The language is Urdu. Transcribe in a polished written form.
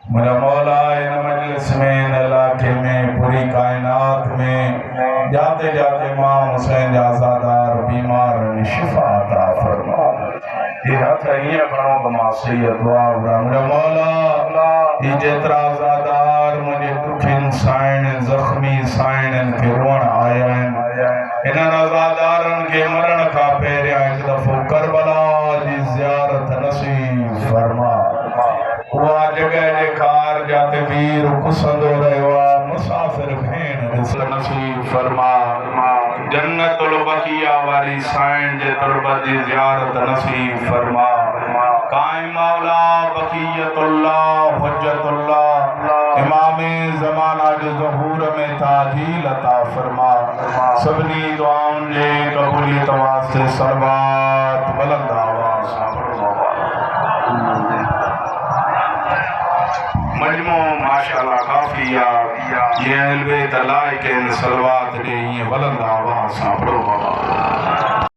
میرا مولا ان مجلس میں ان علاقے میں پوری کائنات میں جاتے جاتے امام حسین جازادار بیمار شفا عطا فرما یہ ہاتھ یہ کھڑوں کما سید دعا میرا مولا یہ جترا زادار مجھے دکھن سائن زخمی سائن کے روان آیا انہاں نزادارن کے مرن کا پیریا ایک دفعہ کربلا دی زیارت نصیب فرما ہوا جگہ جکار جاتے ویر کسندو رہوا مسافر بھین رسل نصیب فرما جنت البقیہ والی سائن جے طلبہ دی زیارت نصیب فرما قائم مولا بقیت اللہ حجت اللہ امام زمانہ جو ظہور میں تعجیل عطا فرما سبنی دعاؤں جے قبولیت واسطے صلوات بلند آواز مجموع ماشاءاللہ کافی یہ اہل بیت اللہ کے صلوات دے یہ بلند آواز پڑھو بابا